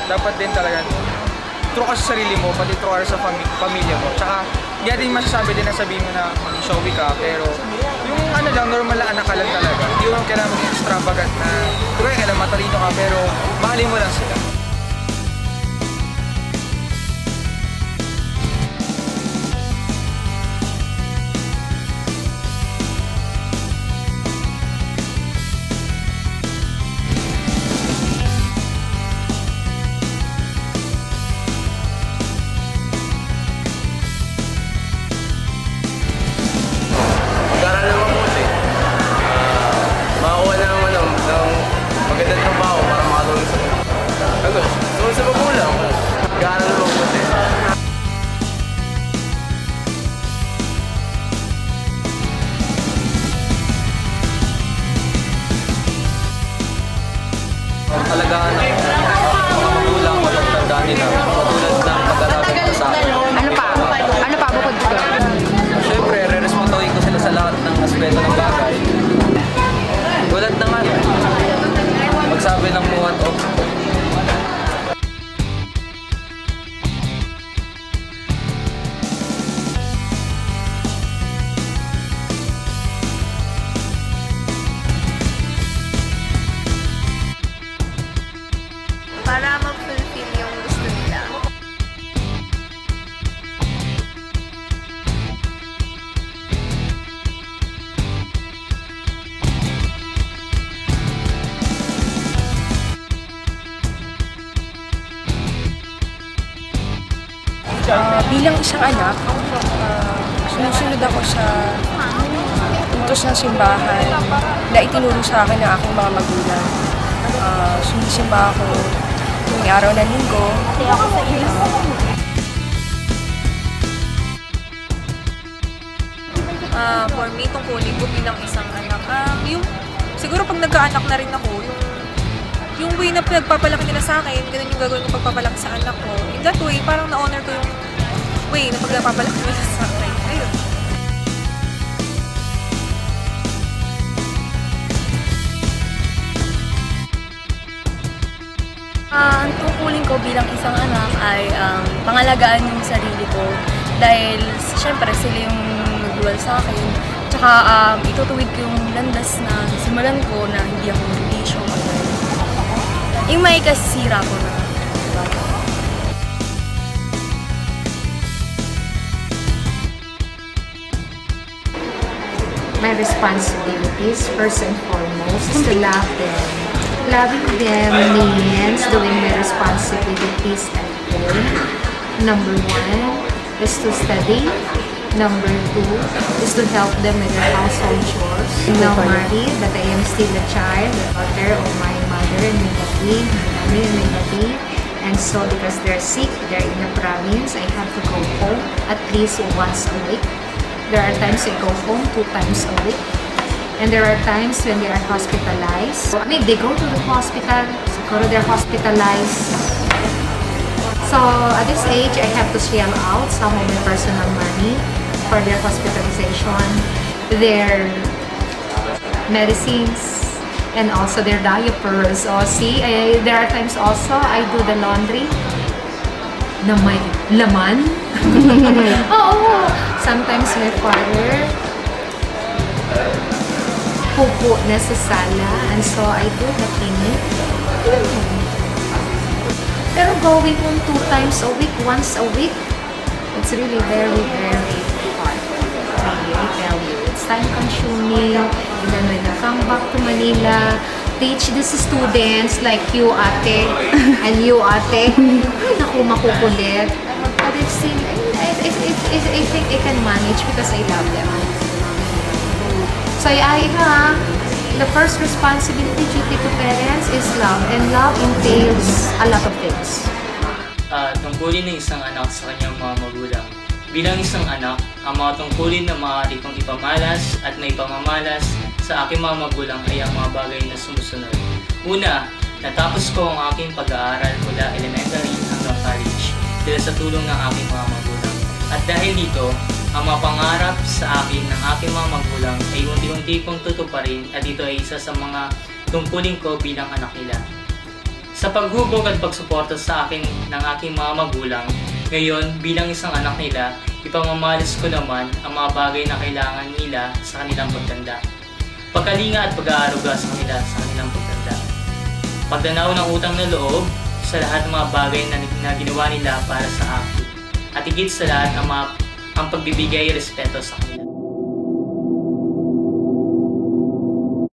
dapat din talaga true ka sa sarili mo, pati true ka sa pamilya mo. Tsaka, hindi natin masasabi din na sabihin mo na maging showy ka, pero yung ano lang, normal na anak ka lang talaga. Hindi mo kailangan maging extravagant na, kaya kailangan matalino ka, pero mahalin mo lang sila. Mag-aral ng mabuti. Makakuha ng magandang trabaho para makatulong sa tulong sa magulang. Mag-aral ng mabuti. Alagaan ng mga magulang, pagkatandaan nila, katulad ng pag-alaga sa akin. Ano pa? Ano pa bukod doon? Siyempre, re-respondohin ko sila sa lahat ng aspeto ng bagay. Tulad ng ano, magsabi ng muhat o Para mag-fulfill yung gusto nila. Bilang isang anak, sumusunod ako sa utos ng simbahan na itinuro sa akin ng aking mga magulang. Sumisimba ako tuwing araw ng linggo. For me, tungkulin ko bilang isang anak, siguro pag nagkaanak na rin ako, yung way na pinagpapalaki nila sa akin, ganun yung gagawin ko pagpapalaki sa anak ko. In that way, parang na-honor ko yung way na pagpapalaki nila sa akin. Ayun. Ang tungkulin ko bilang isang anak ay pangalagaan yung sarili ko dahil syempre sila yung nagduwal sa akin. Tsaka itutuwid ko yung landas na simulan ko na hindi ako bisyo. Yung may kasisira ko na. Diba? My responsibilities, first and foremost, is to love them. Loving them means doing my responsibilities at home. Number 1 is to study. Number 2 is to help them with their household chores. I'm now married, but I am still a child, a daughter of my mother and my daddy, my mommy and my daddy. And so because they're sick, they're in the province, I have to go home at least once a week. There are times I go home 2 times a week. And there are times when they are hospitalized. I mean, they go to the hospital, siguro they're hospitalized. So at this age, I have to shell out some of my personal money for their hospitalization, their medicines, and also their diapers. So see, there are times also I do the laundry na may laman. Oo. Sometimes my father pupo na sa sala, and so I do the cleaning. Pero going home 2 times a week, once a week, it's really very, very hard. I tell you, it's time-consuming. And then when I come back to Manila, teach these students like you, ate, and you, ate. Ay, naku, makukulit. But I've seen, I think I can manage because I love them. So, the first responsibility duty to parents is love, and love entails a lot of things. Tungkulin ng isang anak sa kanyang mga magulang. Bilang isang anak, ang mga tungkulin na maaari kong ipamalas at may pamamalas sa aking mga magulang ay ang mga bagay na sumusunod. Una, natapos ko ang aking pag-aaral mula elementary hanggang college dahil sa tulong ng aking mga magulang. At dahil dito, ang mga pangarap sa akin ng aking mga magulang ay unti-unti kong tutuparin at ito ay isa sa mga tungkulin ko bilang anak nila. Sa paghubog at pagsuporta sa akin ng aking mga magulang, ngayon bilang isang anak nila, ipamamalas ko naman ang mga bagay na kailangan nila sa kanilang pagtanda. Pagkalinga at pag-aaruga sa kanila sa kanilang pagtanda. Pagdanaw ng utang na loob sa lahat ng mga bagay na ginawa nila para sa akin. At higit sa lahat ang pagbibigay respeto sa kanila.